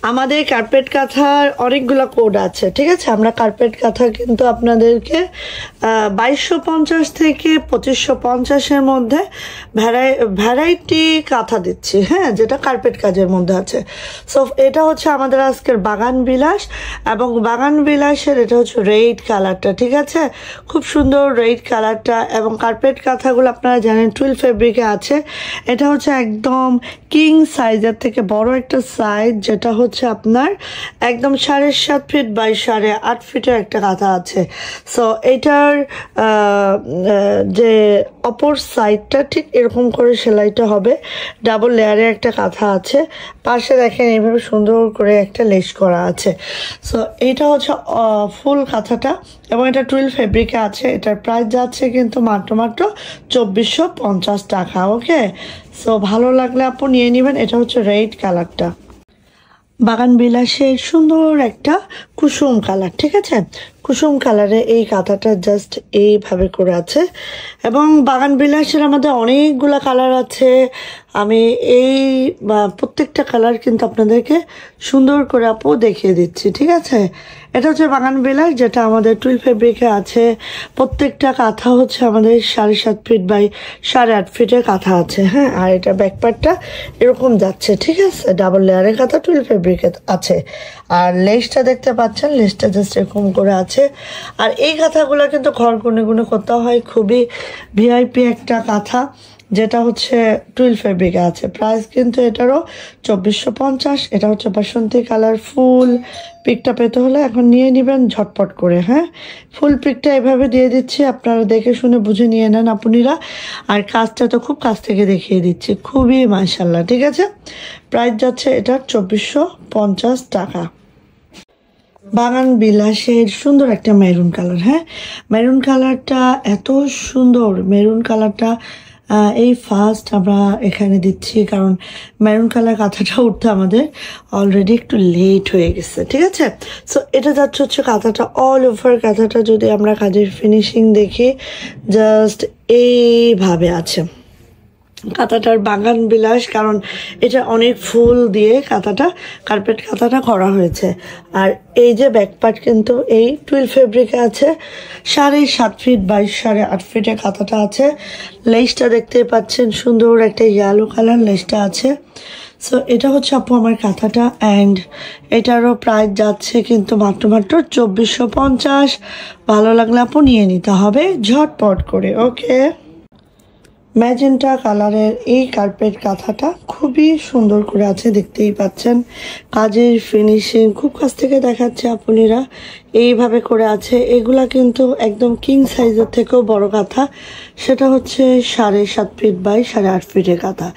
আমাদের কার্পেট কাঁথার অনেকগুলো কোড আছে, ঠিক আছে। আমরা কার্পেট কাঁথা কিন্তু আপনাদেরকে 2250 থেকে 2550-এর মধ্যে ভ্যারাইটি কাঁথা দিচ্ছি, হ্যাঁ, যেটা কার্পেট কাজের মধ্যে আছে। সো এটা হচ্ছে আমাদের আজকের বাগান বিলাস, এবং বাগান বিলাসের এটা হচ্ছে রেড কালারটা, ঠিক আছে। খুব সুন্দর রেড কালারটা, এবং কার্পেট কাঁথাগুলো আপনারা জানেন টুইল ফেব্রিকে আছে। এটা হচ্ছে একদম কিং সাইজের থেকে বড় একটা সাইজ, যেটা হচ্ছে আপনার একদম 7.5 ফিট বাই 8.5 ফিটের একটা কাঁথা আছে। সো এটার যে অপর সাইডটা ঠিক এরকম করে সেলাইটা হবে, ডাবল লেয়ারে একটা কাঁথা আছে, পাশে দেখেন এইভাবে সুন্দর করে একটা লেস করা আছে। সো এইটা হচ্ছে ফুল কাঁথাটা, এবং এটা টুইল ফেব্রিকে আছে। এটার প্রাইস যাচ্ছে কিন্তু মাত্র 2450 টাকা। ওকে, সো ভালো লাগলে আপু নিয়ে নেবেন। এটা হচ্ছে রেড কালারটা, বাগান বিলাসের সুন্দর একটা কুসুম কালার, ঠিক আছে। কুসুম কালারে এই কাঁথাটা জাস্ট এইভাবে করে আছে, এবং বাগান বিলাসের আমাদের অনেকগুলো কালার আছে। আমি এই প্রত্যেকটা কালার কিন্তু আপনাদেরকে সুন্দর করে আপু দেখিয়ে দিচ্ছি, ঠিক আছে। এটা হচ্ছে বাগান বিলাস, যেটা আমাদের টুইল ফেব্রিকে আছে। প্রত্যেকটা কাঁথা হচ্ছে আমাদের 7.5 ফিট বাই 8.5 ফিটের কাঁথা আছে, হ্যাঁ। আর এটা ব্যাকপার্টটা এরকম যাচ্ছে, ঠিক আছে। ডাবল লেয়ারের কাঁথা টুইল ফেব্রিকে আছে। আর লেসটা দেখতে পাচ্ছেন, লেসটা জাস্ট এরকম করে আছে। আর এই কাঁথাগুলো কিন্তু ঘর গুনে গুনে করতে হয়, খুবই ভিআইপি একটা কাঁথা, যেটা হচ্ছে টুইল ফেব্রিকে আছে। প্রাইস কিন্তু এটারও 2450। এটা হচ্ছে বাসন্তী কালার। ফুল পিকটা পেতে হলে এখন নিয়ে নেবেন ঝটপট করে, হ্যাঁ। ফুল পিকটা এভাবে দিয়ে দিচ্ছি, আপনারা দেখে শুনে বুঝে নিয়ে নেন আপুনিরা। আর কাজটা তো খুব কাছ থেকে দেখিয়ে দিচ্ছি, খুবই মাশাআল্লাহ, ঠিক আছে। প্রাইস যাচ্ছে এটার 2450 টাকা। বাগান বিলাসের সুন্দর একটা মেরুন কালার, হ্যাঁ। মেরুন কালারটা এত সুন্দর, মেরুন কালারটা এই ফার্স্ট আমরা এখানে দিচ্ছি, কারণ মেরুন কালার কাঁথাটা উঠতে আমাদের অলরেডি একটু লেট হয়ে গেছে, ঠিক আছে। সো এটা যাচ্ছে হচ্ছে কাঁথাটা অল ওভার। কাঁথাটা যদি আমরা কাজের ফিনিশিং দেখি, জাস্ট এইভাবে আছে কাঁথাটার বাগান বিলাস, কারণ এটা অনেক ফুল দিয়ে কাঁথাটা কার্পেট কাঁথাটা করা হয়েছে। আর এই যে ব্যাকপার্ট কিন্তু এই টুইল ফেব্রিকে আছে। 7.5 ফিট বাই 8.5 ফিটের কাঁথাটা আছে। লেসটা দেখতে পাচ্ছেন, সুন্দর একটা ইয়েলো কালার লেসটা আছে। সো এটা হচ্ছে আপু আমার কাঁথাটা, অ্যান্ড এটারও প্রাইস যাচ্ছে কিন্তু মাত্র 2450। ভালো লাগলে আপু নিয়ে নিতে হবে ঝটপট করে। ওকে, ম্যাজেন্টা কালারের এই কার্পেট কাঁথাটা খুবই সুন্দর করে আছে, দেখতেই পাচ্ছেন। কাজের ফিনিশিং খুব কাছ থেকে দেখাচ্ছে আপুনিরা, এইভাবে করে আছে। এগুলা কিন্তু একদম কিং সাইজের থেকেও বড় কাঁথা, সেটা হচ্ছে 7.5 ফিট বাই 8.5 ফিটের কাঁথা।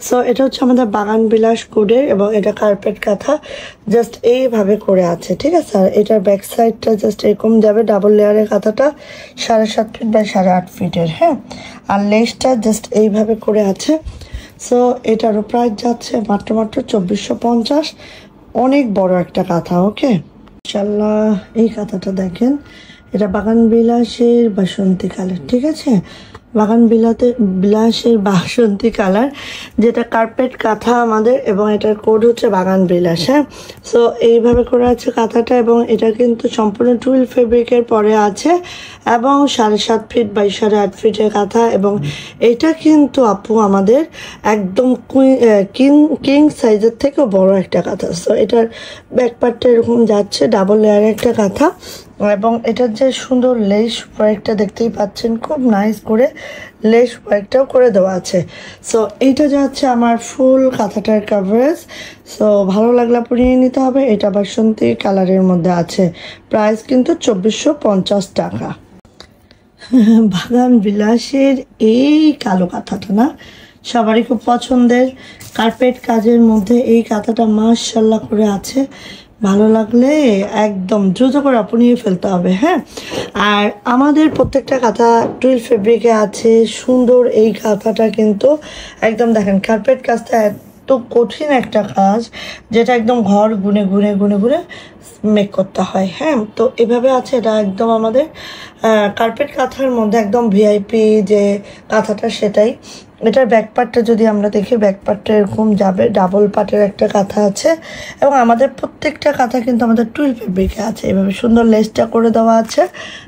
সো এটা হচ্ছে আমাদের বাগান বিলাস কোডের, এবং এটা কার্পেট কাঁথা জাস্ট এইভাবে করে আছে, ঠিক আছে। আর এটার ব্যাক সাইডটা জাস্ট এরকম যাবে, ডাবল লেয়ারের কাঁথাটা 7.5 ফিট বাই 8.5 ফিটের, হ্যাঁ। আর লেসটা জাস্ট এইভাবে করে আছে। সো এটারও প্রাইস যাচ্ছে মাত্র 2450। অনেক বড় একটা কাঁথা। ওকে, ইনশাল্লাহ এই কাঁথাটা দেখেন, এটা বাগান বিলাসের বাসন্তী কালার, ঠিক আছে। বাগান বিলাসের বাসন্তী কালার, যেটা কার্পেট কাঁথা আমাদের, এবং এটার কোড হচ্ছে বাগান বিলাস, হ্যাঁ। সো এইভাবে করে আছে কাঁথাটা, এবং এটা কিন্তু সম্পূর্ণ টুইল ফেব্রিকের পরে আছে, এবং 7.5 ফিট বাই 8.5 ফিটের কাঁথা। এবং এটা কিন্তু আপু আমাদের একদম কিং সাইজের থেকেও বড় একটা কাঁথা। সো এটার ব্যাকপার্টটা এরকম যাচ্ছে, ডাবল লেয়ারের একটা কাঁথা, এবং এটার যে সুন্দর লেস ওয়ার্কটা দেখতেই পাচ্ছেন, খুব নাইস করে লেস ওয়ার্কটাও করে দেওয়া আছে। সো এইটা যাচ্ছে আমার ফুল কাঁথাটার কাভারেজ। সো ভালো লাগলে পরিয়ে নিতে হবে। এটা বাসন্তী কালারের মধ্যে আছে। প্রাইস কিন্তু 2450 টাকা। বাগান বিলাসের এই কালো কাঁথাটা না সবারই খুব পছন্দের। কার্পেট কাজের মধ্যে এই কাঁথাটা মাশাআল্লাহ করে আছে। ভালো লাগলে একদম দ্রুত করে আপনিয়ে ফেলতে হবে, হ্যাঁ। আর আমাদের প্রত্যেকটা কাঁথা টুইল ফেব্রিকে আছে। সুন্দর এই কাঁথাটা কিন্তু একদম দেখেন, কার্পেট কাজটা এত কঠিন একটা কাজ, যেটা একদম ঘর গুনে গুনে গুনে গুনে মেক করতে হয়, হ্যাঁ। তো এভাবে আছে, এটা একদম আমাদের কার্পেট কাঁথার মধ্যে একদম ভিআইপি যে কাঁথাটা, সেটাই। এটার ব্যাক পার্টটা যদি আমরা দেখি, ব্যাক পার্টটা এরকম যাবে, ডাবল পার্টের একটা কাঁথা আছে এবং আমাদের প্রত্যেকটা কাঁথা কিন্তু আমাদের টুইল ফেব্রিকে আছে। এভাবে সুন্দর লেসটা করে দেওয়া আছে।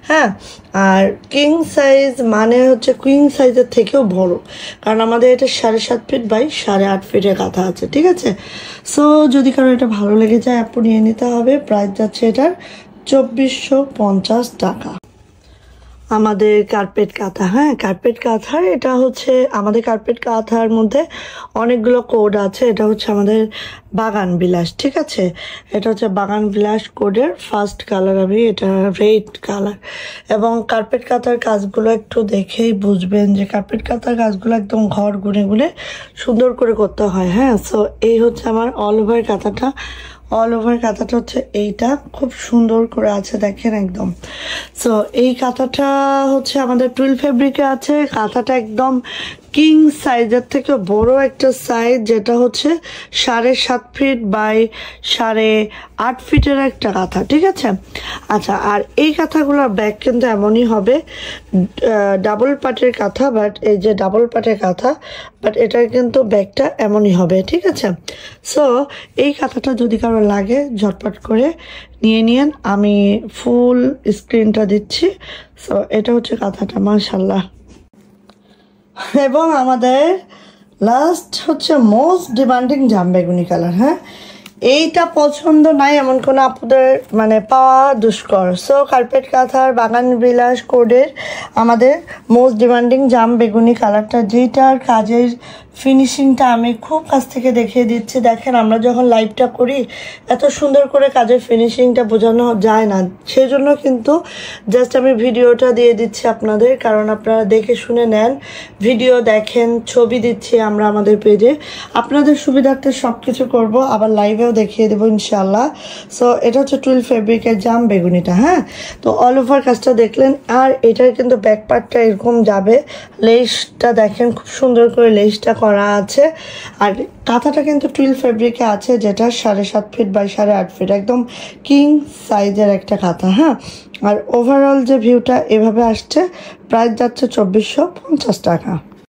হ্যাঁ, আর কিং সাইজ মানে হচ্ছে কুইন সাইজের থেকেও বড়, কারণ আমাদের এটা 7.5 ফিট বাই 8.5 ফিটের কাঁথা আছে। ঠিক আছে, সো যদি কারো এটা ভালো লেগে যায় আপু নিয়ে নিতে হবে। প্রাইস যাচ্ছে এটার 2450 টাকা। আমাদের কার্পেট কাঁথা, হ্যাঁ কার্পেট কাঁথার এটা হচ্ছে আমাদের কার্পেট কাঁথার মধ্যে অনেকগুলো কোড আছে। এটা হচ্ছে আমাদের বাগান বিলাস। ঠিক আছে, এটা হচ্ছে বাগান বিলাস কোডের ফার্স্ট কালার, আমি এটা রেড কালার। এবং কার্পেট কাঁথার কাজগুলো একটু দেখেই বুঝবেন যে কার্পেট কাঁথার কাজগুলো একদম ঘর গুনে গুনে সুন্দর করে করতে হয়। হ্যাঁ, সো এই হচ্ছে আমার অল ওভার কাঁথাটা। অল ওভার কাঁথাটা হচ্ছে এইটা, খুব সুন্দর করে আছে দেখেন একদম। সো এই কাঁথাটা হচ্ছে আমাদের টুইল ফেব্রিকে আছে। কাঁথাটা একদম কিং সাইজের থেকে বড় একটা সাইজ, যেটা হচ্ছে 7.5 ফিট বাই 8.5 ফিটের একটা কাঁথা। ঠিক আছে, আচ্ছা, আর এই কাঁথাগুলোর ব্যাগ কিন্তু এমনই হবে, ডাবল পাটের কাঁথা, বাট এই যে ডাবল পাটের কাঁথা, বাট এটার কিন্তু ব্যাগটা এমনই হবে। ঠিক আছে, সো এই কাঁথাটা যদি কারো লাগে ঝটপট করে নিয়ে নিন, আমি ফুল স্ক্রিনটা দিচ্ছি। সো এটা হচ্ছে কাঁথাটা, মাশাল্লাহ। এবং আমাদের লাস্ট হচ্ছে মোস্ট ডিমান্ডিং জামবেগুনি কালার। হ্যাঁ, এইটা পছন্দ নাই এমন কোনো আপনাদের মানে পাওয়া দুষ্কর। সো কার্পেট কাঁথার বাগান বিলাস কোডের আমাদের মোস্ট ডিমান্ডিং জাম বেগুনি কালারটা, যেটার কাজের ফিনিশিংটা আমি খুব কাছ থেকে দেখিয়ে দিচ্ছি। দেখেন আমরা যখন লাইভটা করি এত সুন্দর করে কাজের ফিনিশিংটা বোঝানো যায় না, সেই জন্য কিন্তু জাস্ট আমি ভিডিওটা দিয়ে দিচ্ছি আপনাদের, কারণ আপনারা দেখে শুনে নেন, ভিডিও দেখেন, ছবি দিচ্ছি আমরা আমাদের পেজে, আপনাদের সুবিধার্থে সব কিছু করবো, আবার লাইভেও দেখিয়ে দেবো ইনশাল্লাহ। সো এটা হচ্ছে টুইল ফেব্রিকের জাম বেগুনিটা। হ্যাঁ, তো অল ওভার কাজটা দেখলেন, আর এটার কিন্তু ব্যাক পার্টটা এরকম যাবে, লেসটা দেখেন খুব সুন্দর করে লেসটা করা আছে। আর কাঁথাটা কিন্তু টুইল ফেব্রিকে আছে, যেটা 7.5 ফিট বাই 8.5 ফিট, একদম কিং সাইজের একটা কাঁথা। হ্যাঁ, আর ওভারঅল যে ভিউটা এভাবে আসছে, প্রাইস যাচ্ছে 2450 টাকা।